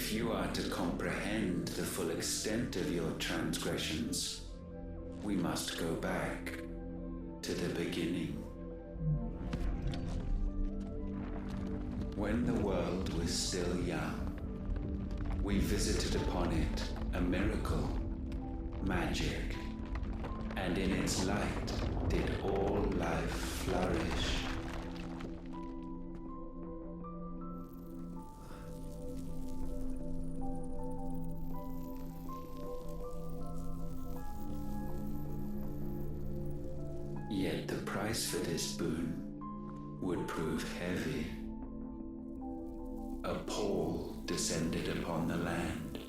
If you are to comprehend the full extent of your transgressions, we must go back to the beginning. When the world was still young, we visited upon it a miracle, magic, and in its light did all life flourish. Yet the price for this boon would prove heavy. A pall descended upon the land,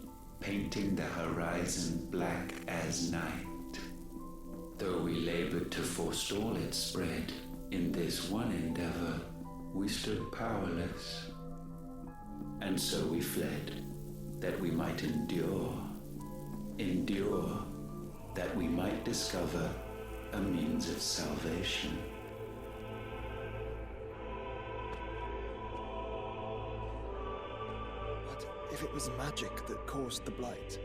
painting the horizon black as night. Though we labored to forestall its spread, in this one endeavor we stood powerless. And so we fled, that we might endure, that we might discover a means of salvation. But if it was magic that caused the blight,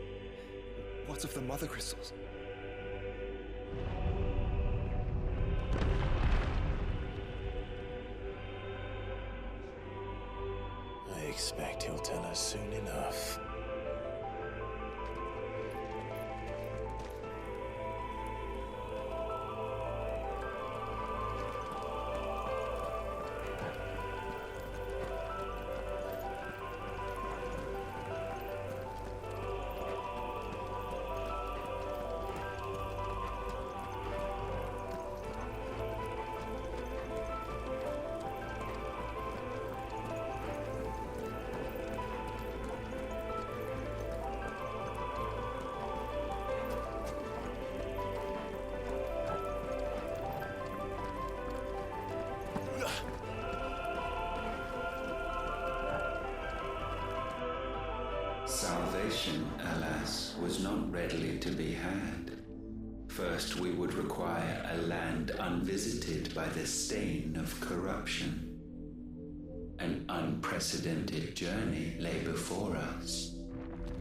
what of the Mothercrystals? I expect he'll tell us soon enough. Salvation, alas, was not readily to be had. First, we would require a land unvisited by the stain of corruption. An unprecedented journey lay before us,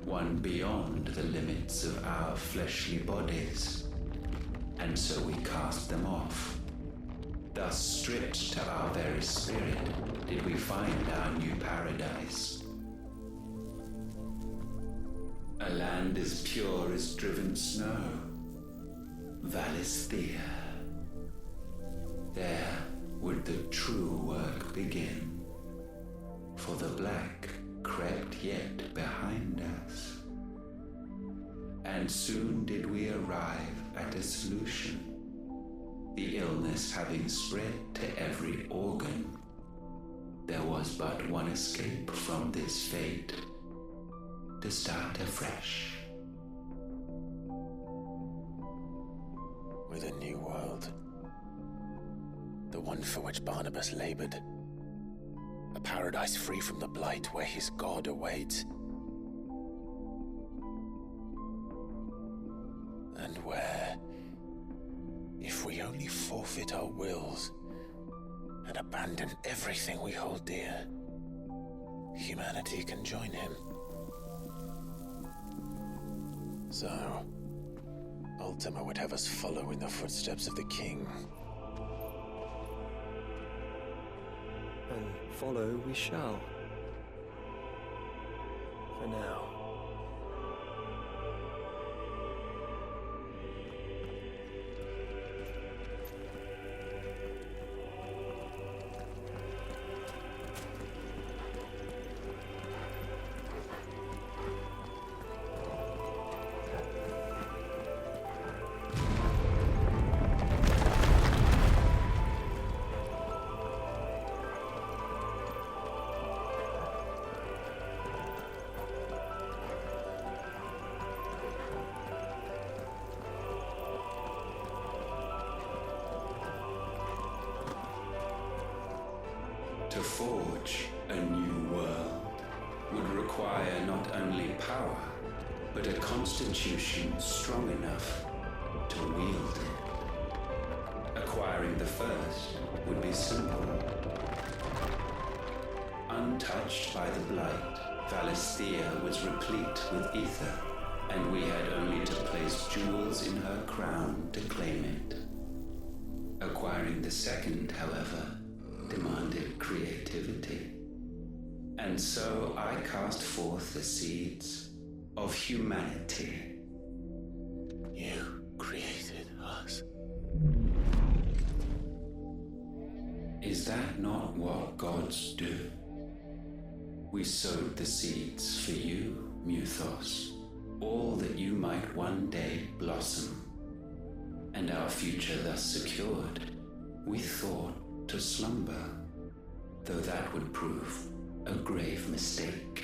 one beyond the limits of our fleshly bodies, and so we cast them off. Thus, stripped to our very spirit, did we find our new paradise. A land as pure as driven snow, Valisthea. There would the true work begin, for the black crept yet behind us. And soon did we arrive at a solution, the illness having spread to every organ. There was but one escape from this fate, to start afresh. With a new world. The one for which Barnabas labored. A paradise free from the blight where his God awaits. And where, if we only forfeit our wills and abandon everything we hold dear, humanity can join him. So, Ultima would have us follow in the footsteps of the king. And follow we shall. For now. To forge a new world would require not only power, but a constitution strong enough to wield it. Acquiring the first would be simple. Untouched by the blight, Valisthea was replete with ether, and we had only to place jewels in her crown to claim it. Acquiring the second, however, demanded creativity. And so I cast forth the seeds of humanity. You created us. Is that not what gods do? We sowed the seeds for you, Muthos, all that you might one day blossom. And our future thus secured, we thought to slumber, though that would prove a grave mistake.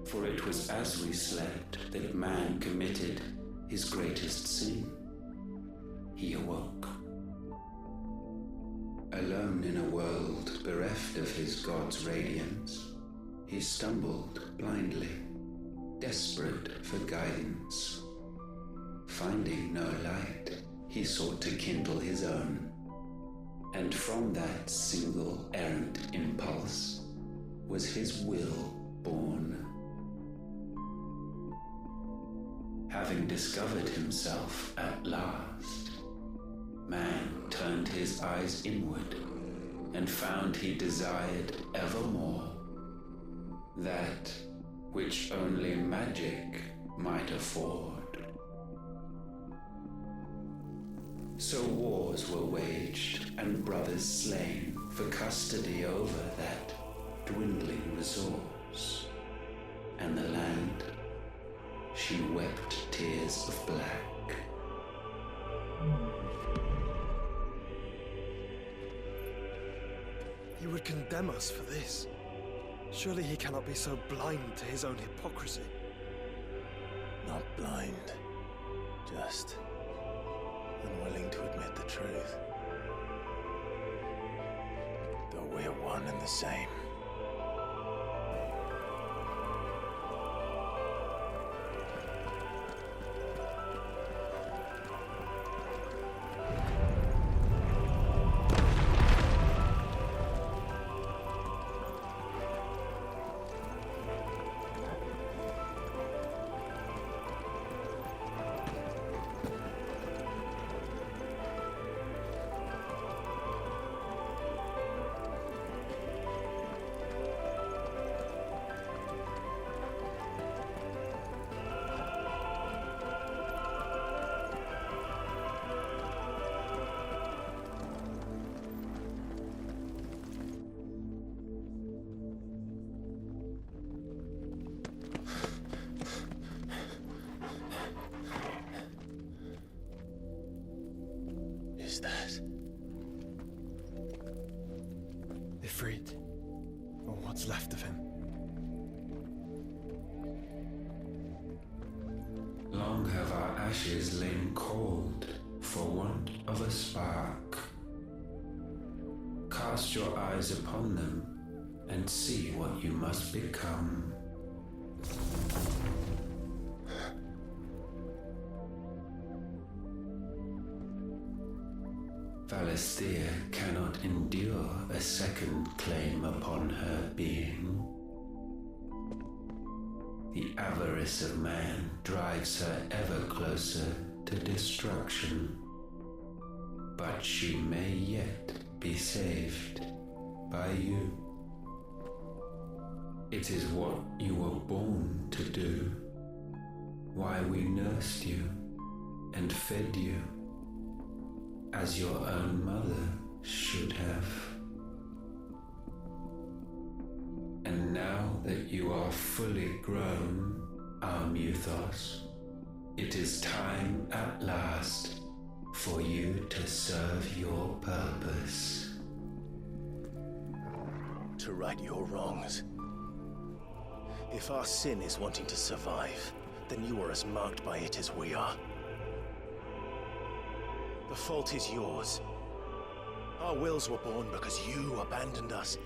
For it was as we slept that man committed his greatest sin. He awoke. Alone in a world bereft of his god's radiance, he stumbled blindly, desperate for guidance. Finding no light, he sought to kindle his own, and from that single errant impulse was his will born. Having discovered himself at last, man turned his eyes inward and found he desired evermore that which only magic might afford. So wars were waged and brothers slain for custody over that dwindling resource, and the land, she wept tears of black. He would condemn us for this. Surely he cannot be so blind to his own hypocrisy. Not blind, just unwilling to admit the truth. Though we're one and the same. That? Ifrit, or what's left of him. Long have our ashes lain cold for want of a spark. Cast your eyes upon them and see what you must become. Valisthea cannot endure a second claim upon her being. The avarice of man drives her ever closer to destruction, but she may yet be saved by you. It is what you were born to do, why we nursed you and fed you, as your own mother should have. And now that you are fully grown, our Muthos, it is time at last for you to serve your purpose. To right your wrongs. If our sin is wanting to survive, then you are as marked by it as we are. The fault is yours. Our wills were born because you abandoned us.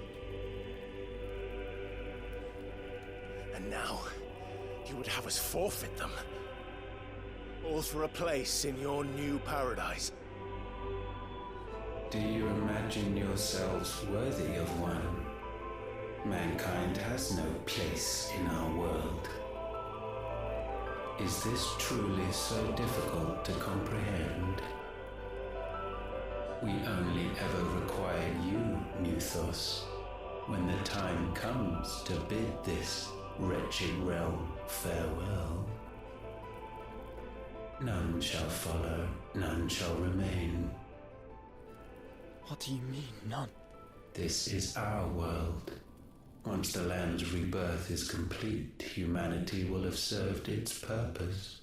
And now, you would have us forfeit them. All for a place in your new paradise. Do you imagine yourselves worthy of one? Mankind has no place in our world. Is this truly so difficult to comprehend? We only ever require you, Nuthos, when the time comes to bid this wretched realm farewell. None shall follow, none shall remain. What do you mean, none? This is our world. Once the land's rebirth is complete, humanity will have served its purpose.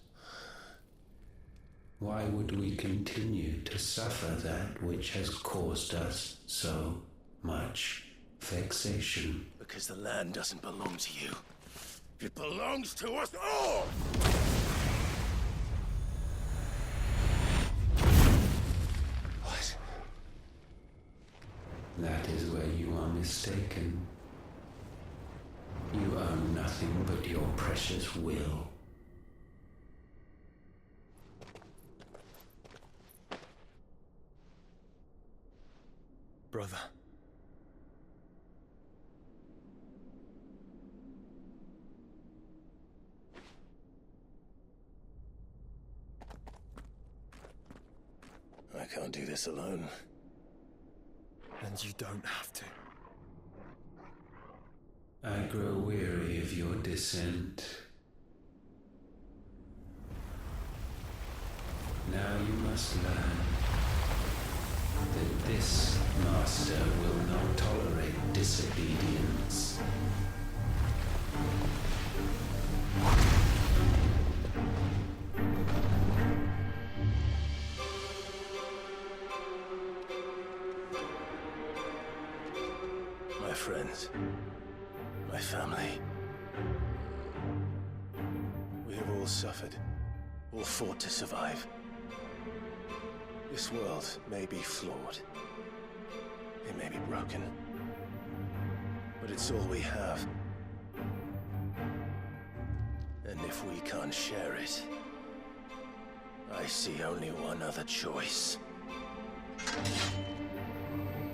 Why would we continue to suffer that which has caused us so much vexation? Because the land doesn't belong to you. It belongs to us all! What? That is where you are mistaken. You own nothing but your precious will. Brother. I can't do this alone. And you don't have to. I grow weary of your dissent. Now you must learn that this master will not tolerate disobedience. My friends, my family. We have all suffered, all fought to survive. This world may be flawed. It may be broken. But it's all we have. And if we can't share it, I see only one other choice.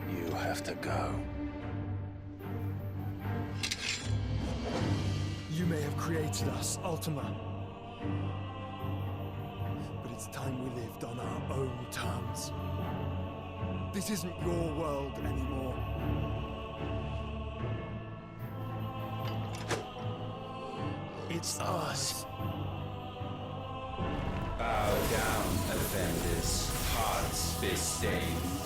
You have to go. You may have created us, Ultima. But it's time we lived on our own terms. This isn't your world anymore. It's ours. Bow down, offenders, hearts be stained.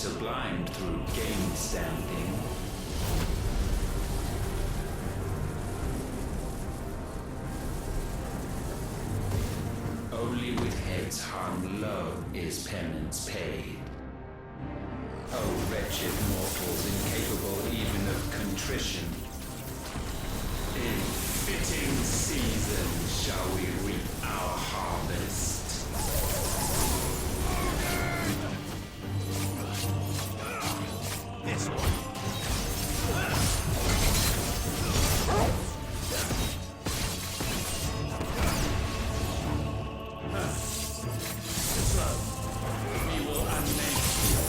sublimed through game standing. Only with heads hung low is penance paid. Oh, wretched mortals, incapable even of contrition. In fitting season shall we reap our harvest. This one. We will unmake you.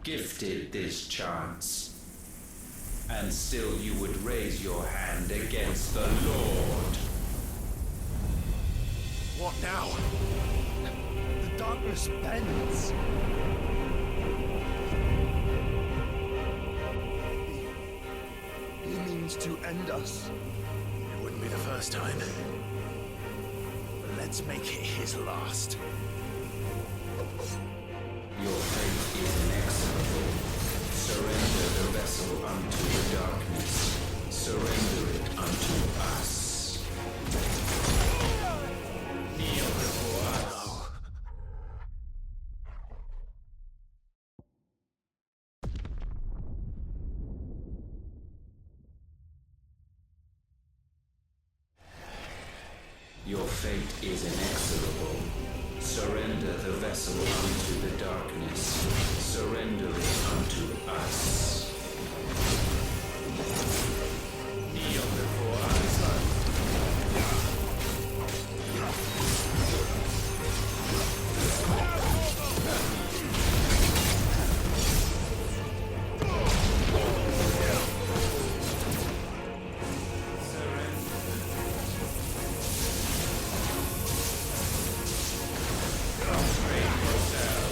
Gifted this chance, and still you would raise your hand against the Lord. What now? The darkness bends. He means to end us. It wouldn't be the first time. Let's make it his last. Your fate is inexorable. Surrender the vessel unto the darkness. Surrender it unto us. Kneel before us. Your fate is inexorable. Surrender the vessel unto the darkness. Surrender it unto us. Kneel before us. Prostrate yourself.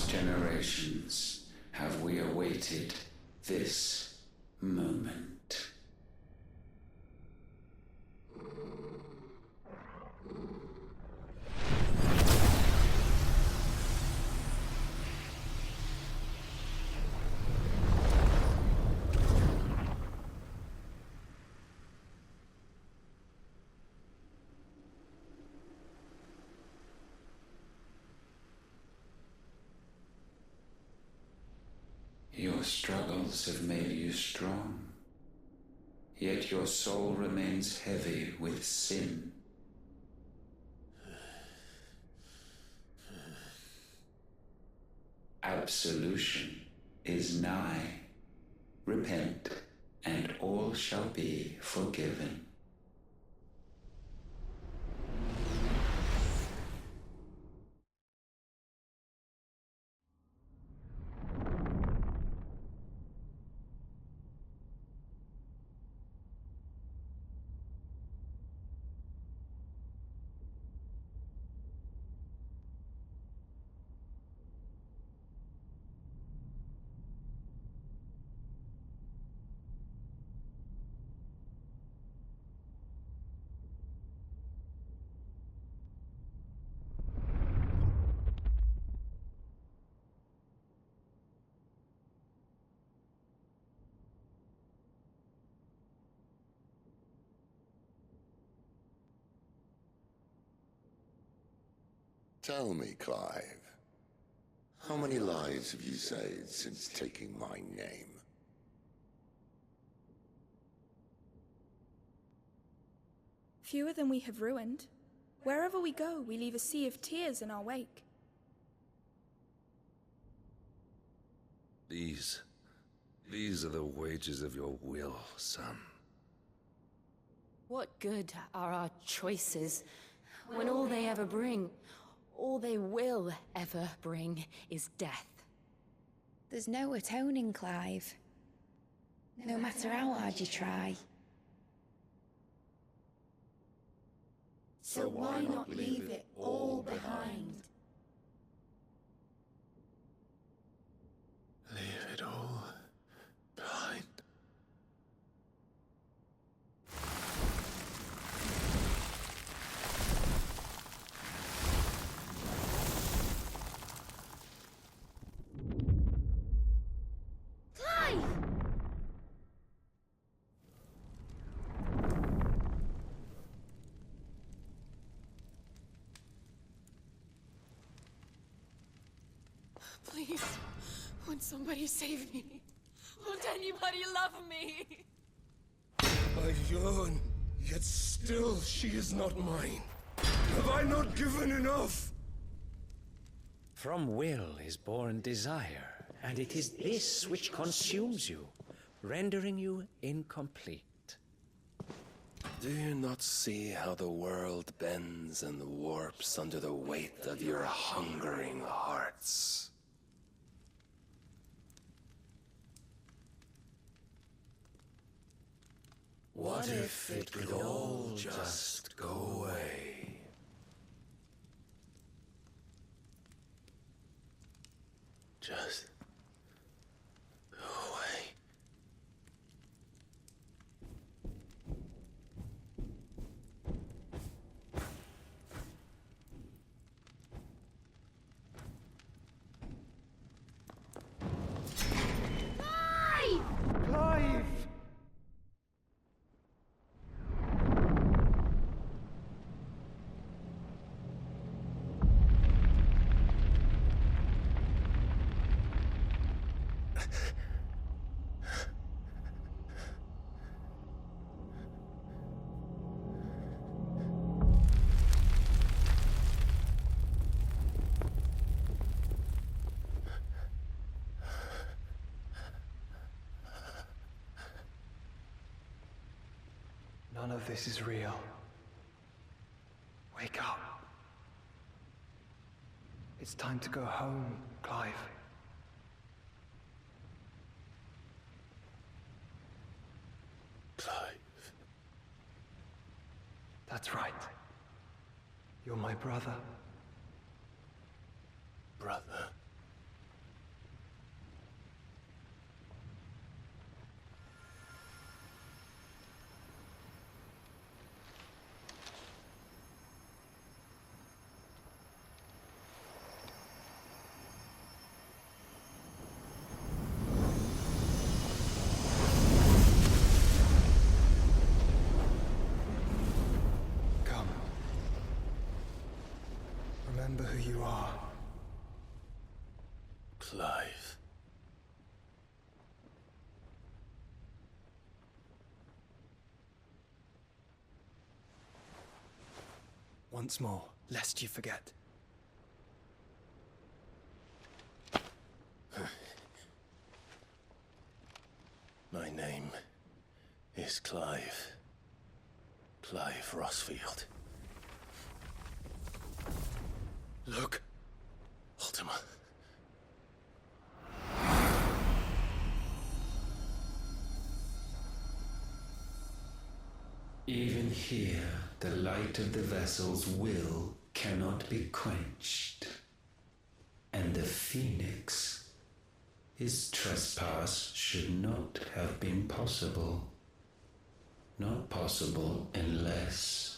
generations have we awaited this moment. Your struggles have made you strong, yet your soul remains heavy with sin. Absolution is nigh. Repent, and all shall be forgiven. Tell me, Clive, how many lives have you saved since taking my name? Fewer than we have ruined. Wherever we go, we leave a sea of tears in our wake. These are the wages of your will, son. What good are our choices when all they ever bring, all they will ever bring, is death? There's no atoning, Clive. No matter how hard you try. So why not leave it all behind? Leave it all behind. Clive! Please, won't somebody save me? Won't anybody love me? I yearn, yet still she is not mine. Have I not given enough? From will is born desire, and it is this which consumes you, rendering you incomplete. Do you not see how the world bends and warps under the weight of your hungering hearts? What if it could all just go away? Just go away. Clive! None of this is real. Wake up. It's time to go home, Clive. Clive. That's right. You're my brother. Brother. you are. Clive. Once more, lest you forget. My name is Clive. Clive Rossfield. Look. Ultima. Even here, the light of the vessel's will cannot be quenched. And the Phoenix, his trespass should not have been possible. Not possible unless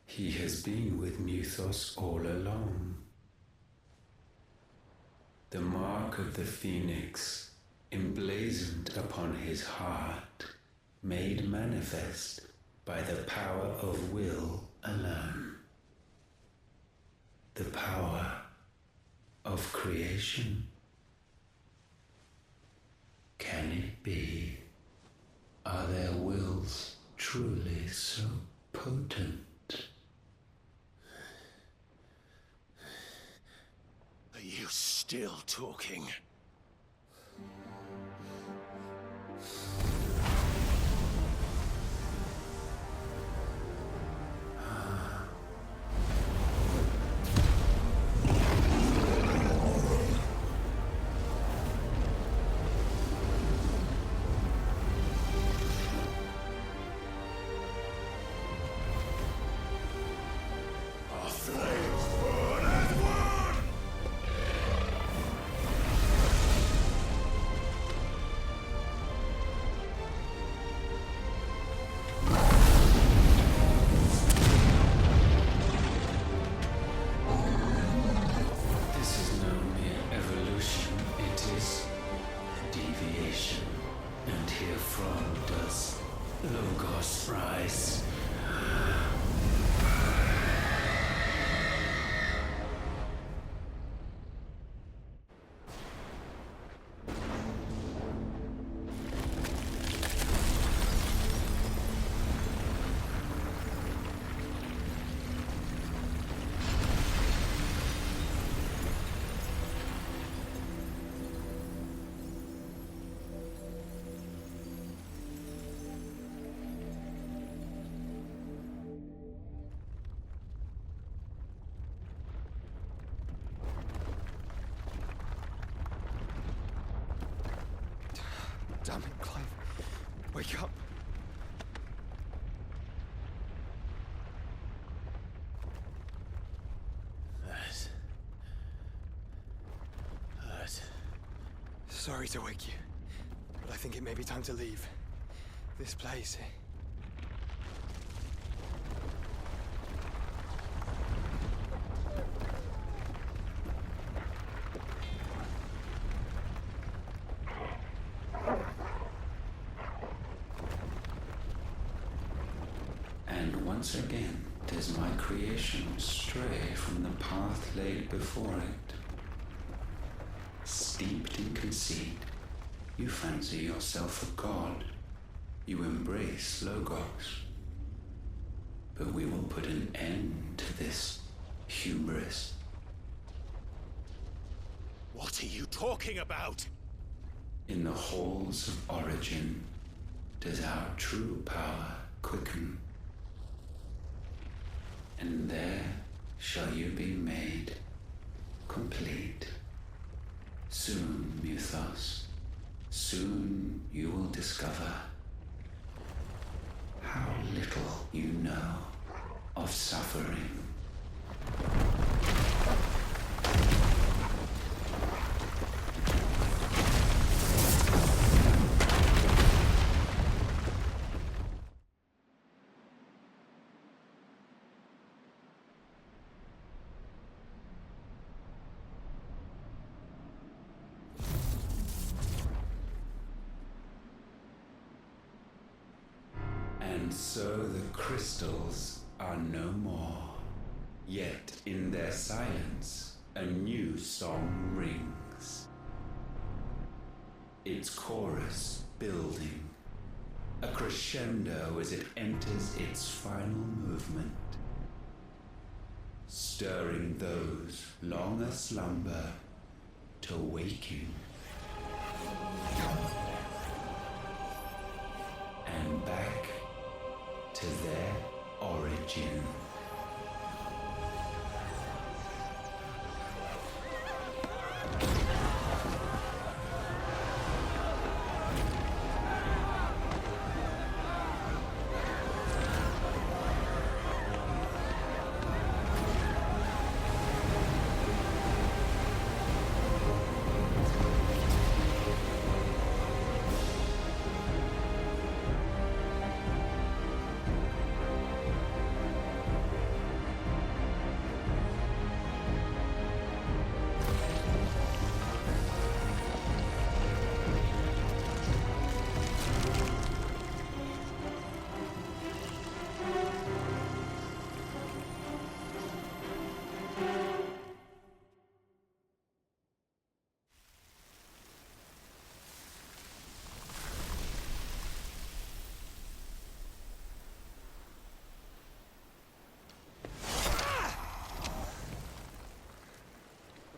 he has been with Mythos all along. The mark of the Phoenix, emblazoned upon his heart, made manifest by the power of will alone. The power of creation. Can it be? Are their wills truly so potent? Are you still talking? Damn it, Clive. Wake up. That. Sorry to wake you, but I think it may be time to leave. This place. Once again does my creation stray from the path laid before it. Steeped in conceit, you fancy yourself a god. You embrace Logos. But we will put an end to this hubris. What are you talking about? In the halls of origin does our true power quicken. And there shall you be made complete. Soon, Mythos, soon you will discover how little you know of suffering. And And so the crystals are no more. Yet in their silence, a new song rings. Its chorus building, a crescendo as it enters its final movement, stirring those long aslumber to waking. And back to their origin.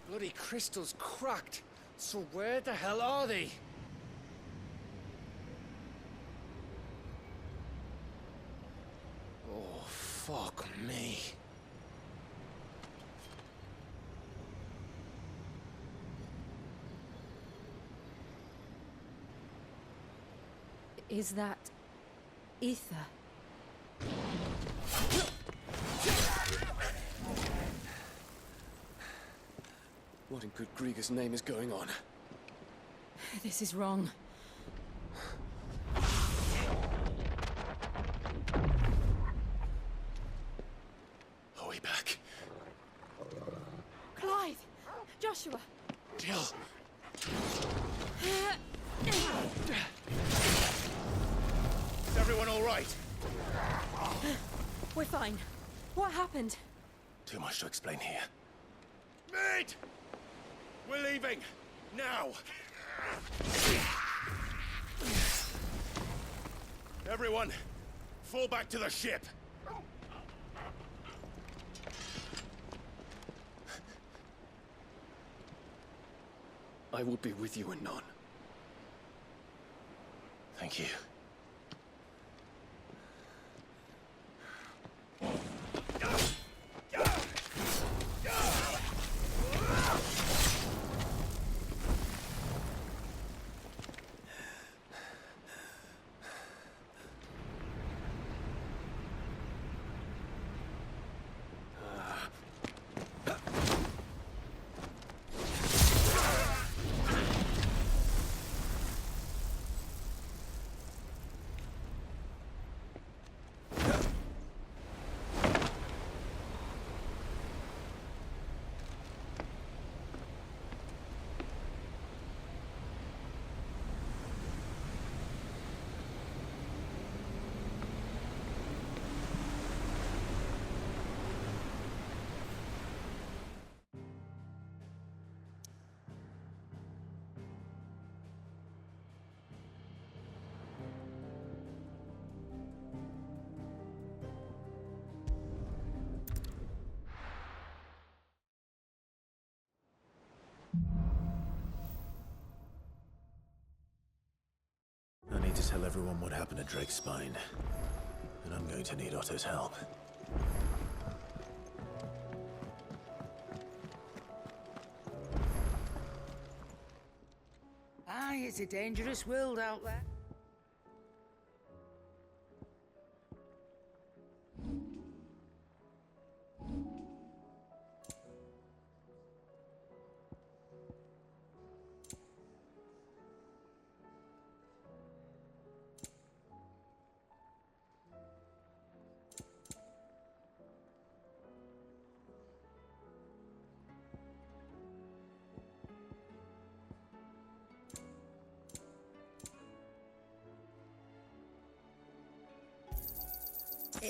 Bloody crystals cracked. So where the hell are they? Oh, fuck me. Is that ether? What in good Grieger's name is going on? This is wrong. Are we back? Clive! Joshua! Jill! Is everyone all right? We're fine. What happened? Too much to explain here. Mate! We're leaving! Now! Everyone, fall back to the ship! I will be with you anon. Thank you. I need to tell everyone what happened to Drake's spine. And I'm going to need Otto's help. Aye, it's a dangerous world out there.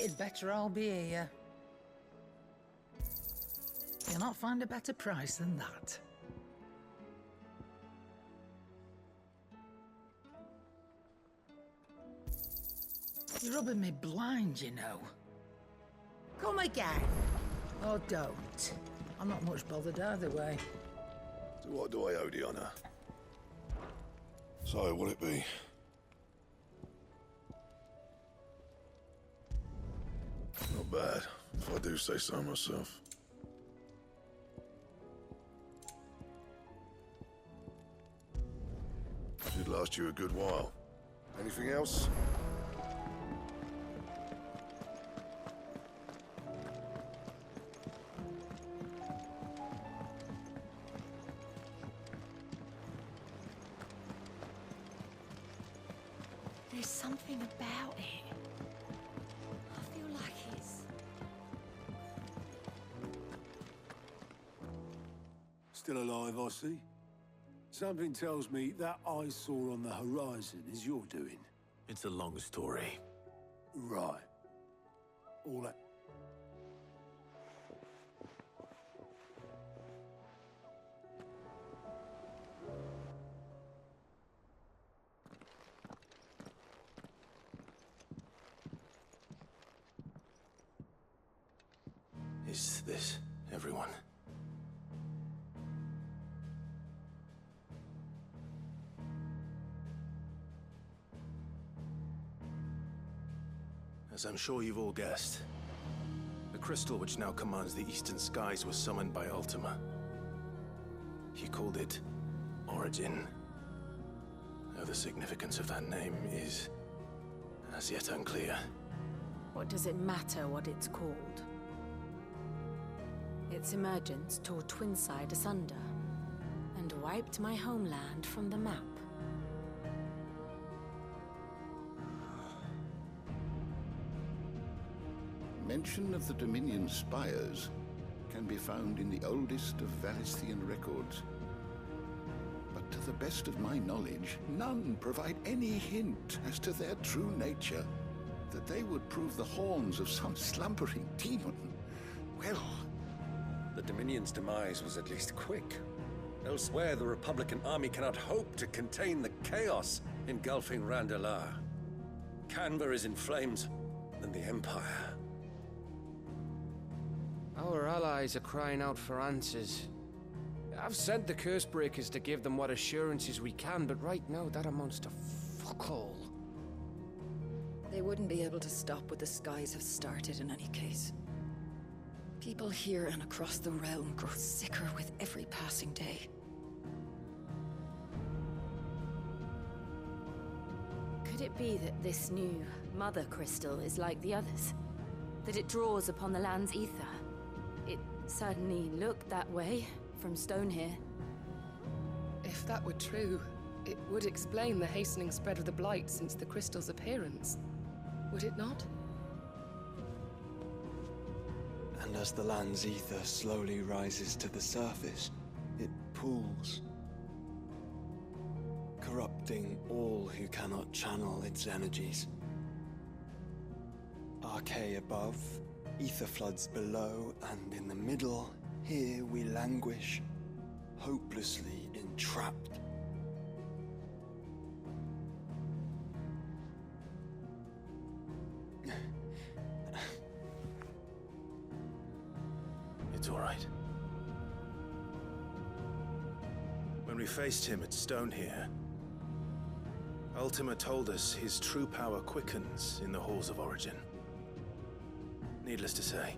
It'd better all be here. You'll not find a better price than that. You're rubbing me blind, you know. Come again. Or don't. I'm not much bothered either way. So what do I owe the honor? So, will it be? Not bad, if I do say so myself. Should last you a good while. Anything else? There's something about it. I feel like it's... Still alive, I see. Something tells me that I saw on the horizon is your doing. It's a long story. Right. All that... Is this everyone? As I'm sure you've all guessed, the crystal which now commands the eastern skies was summoned by Ultima. He called it Origin. Though the significance of that name is as yet unclear. What does it matter what it's called? Its emergence tore Twinside asunder and wiped my homeland from the map. Mention of the Dominion's spires can be found in the oldest of Valisthean records. But to the best of my knowledge, none provide any hint as to their true nature. That they would prove the horns of some slumbering demon. Well... The Dominion's demise was at least quick. Elsewhere, the Republican army cannot hope to contain the chaos engulfing Randalar. Canva is in flames, and the Empire. Our allies are crying out for answers. I've sent the Cursebreakers to give them what assurances we can, but right now that amounts to fuck all. They wouldn't be able to stop what the skies have started in any case. People here and across the realm grow sicker with every passing day. Could it be that this new Mothercrystal is like the others? That it draws upon the land's ether? It certainly looked that way from stone here. If that were true, it would explain the hastening spread of the Blight since the crystal's appearance. Would it not? And as the land's ether slowly rises to the surface, it pools, corrupting all who cannot channel its energies. Archay above, ether floods below, and in the middle, here we languish, hopelessly entrapped. It's all right. When we faced him at Stone here, Ultima told us his true power quickens in the halls of Origin. Needless to say,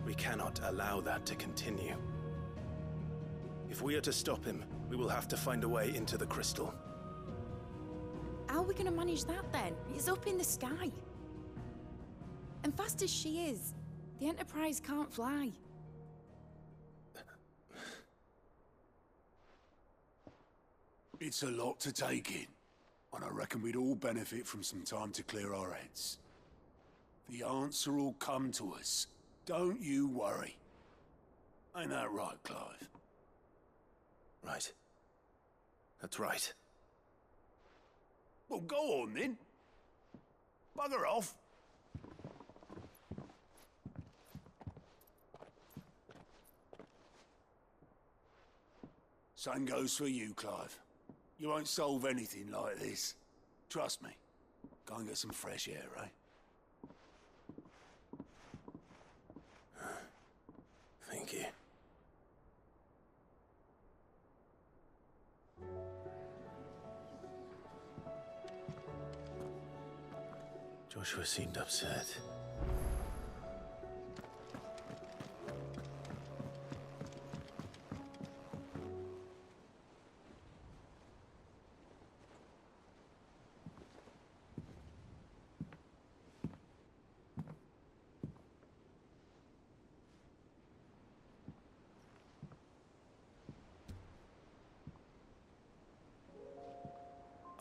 we cannot allow that to continue. If we are to stop him, we will have to find a way into the crystal. How are we going to manage that then? It's up in the sky. And fast as she is, the Enterprise can't fly. It's a lot to take in, and I reckon we'd all benefit from some time to clear our heads. The answer will come to us. Don't you worry. Ain't that right, Clive? Right. That's right. Well, go on then. Bugger off. Same goes for you, Clive. You won't solve anything like this. Trust me. Go and get some fresh air, eh? Thank you. Joshua seemed upset.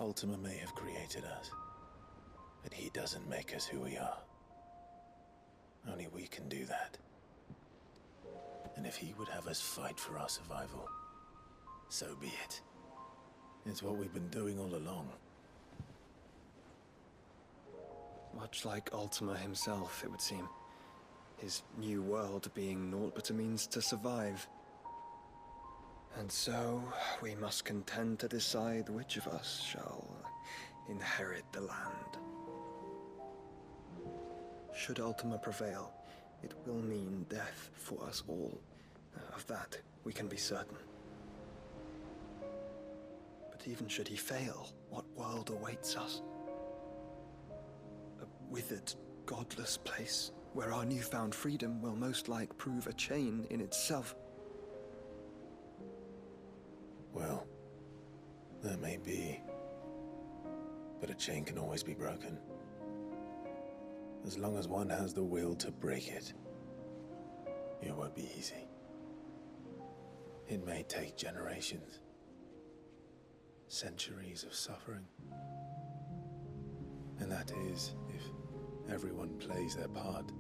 Ultima may have created us, but he doesn't make us who we are. Only we can do that. And if he would have us fight for our survival, so be it. It's what we've been doing all along. Much like Ultima himself, it would seem. His new world being naught but a means to survive. And so, we must contend to decide which of us shall inherit the land. Should Ultima prevail, it will mean death for us all. Of that, we can be certain. But even should he fail, what world awaits us? A withered, godless place, where our newfound freedom will most like prove a chain in itself. Well, that may be, but a chain can always be broken. As long as one has the will to break it, it won't be easy. It may take generations, centuries of suffering. And that is, if everyone plays their part.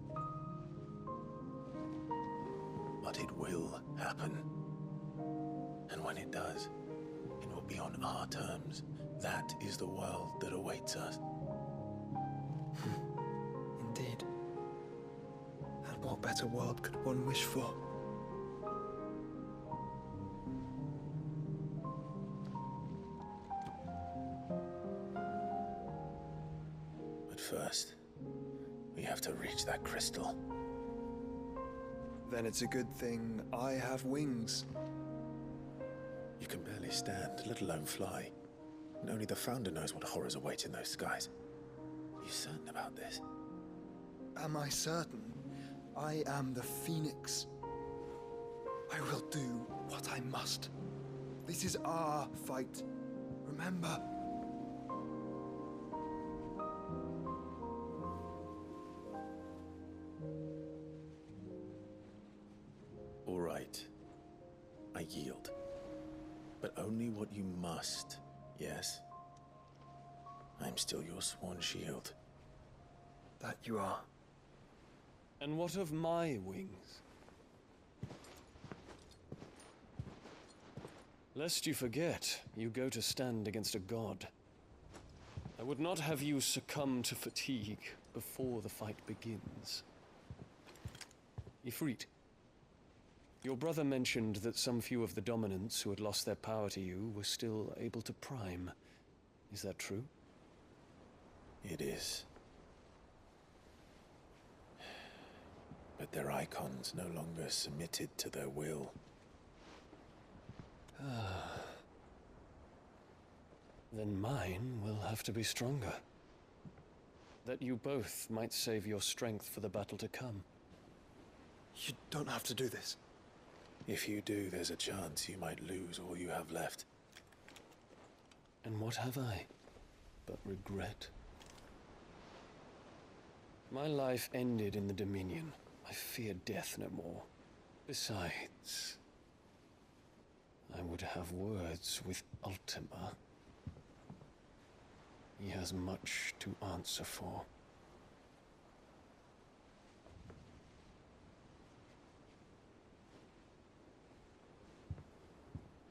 But it will happen. And when it does, it will be on our terms. That is the world that awaits us. Indeed. And what better world could one wish for? But first, we have to reach that crystal. Then it's a good thing I have wings. You can barely stand, let alone fly. And only the Founder knows what horrors await in those skies. Are you certain about this? Am I certain? I am the Phoenix. I will do what I must. This is our fight. Remember. All right. I yield. But only what you must, yes? I'm still your sworn shield. That you are. And what of my wings? Lest you forget, you go to stand against a god. I would not have you succumb to fatigue before the fight begins. Ifrit. Your brother mentioned that some few of the dominants who had lost their power to you were still able to prime. Is that true? It is. But their Eikons no longer submitted to their will. Then mine will have to be stronger. That you both might save your strength for the battle to come. You don't have to do this. If you do, there's a chance you might lose all you have left. And what have I but regret? My life ended in the Dominion. I fear death no more. Besides, I would have words with Ultima. He has much to answer for.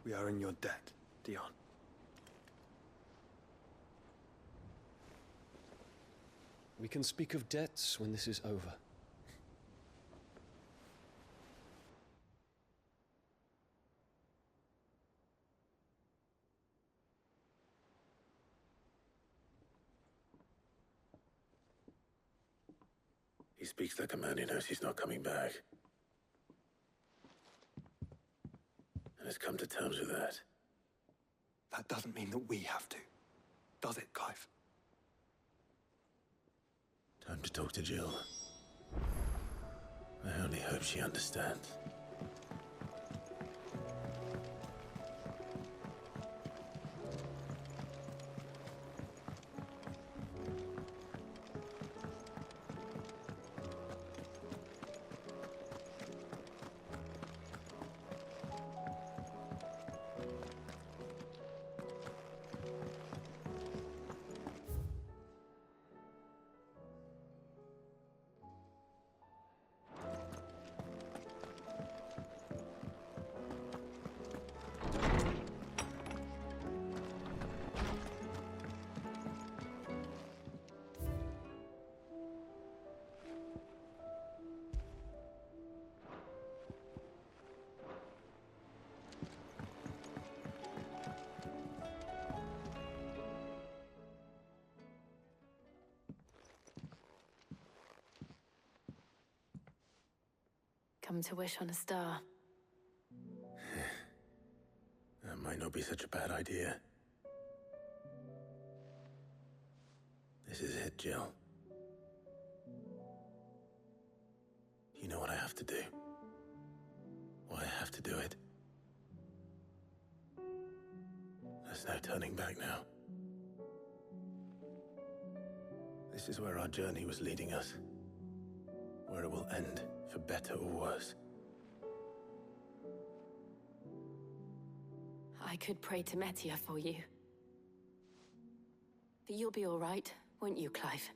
We are in your debt, Dion. We can speak of debts when this is over. He speaks like a man who knows he's not coming back. And has come to terms with that. That doesn't mean that we have to, does it, Clive? Time to talk to Jill. I only hope she understands. Come to wish on a star. That might not be such a bad idea. This is it, Jill. You know what I have to do. Why I have to do it. There's no turning back now. This is where our journey was leading us. Where it will end, for better or worse. I could pray to Metia for you. But you'll be all right, won't you, Clive?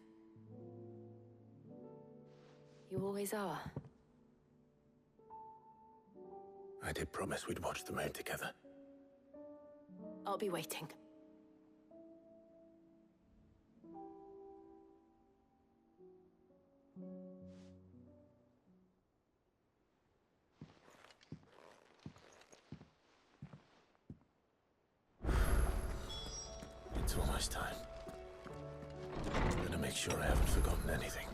You always are. I did promise we'd watch the moon together. I'll be waiting. It's almost time. Better make sure I haven't forgotten anything.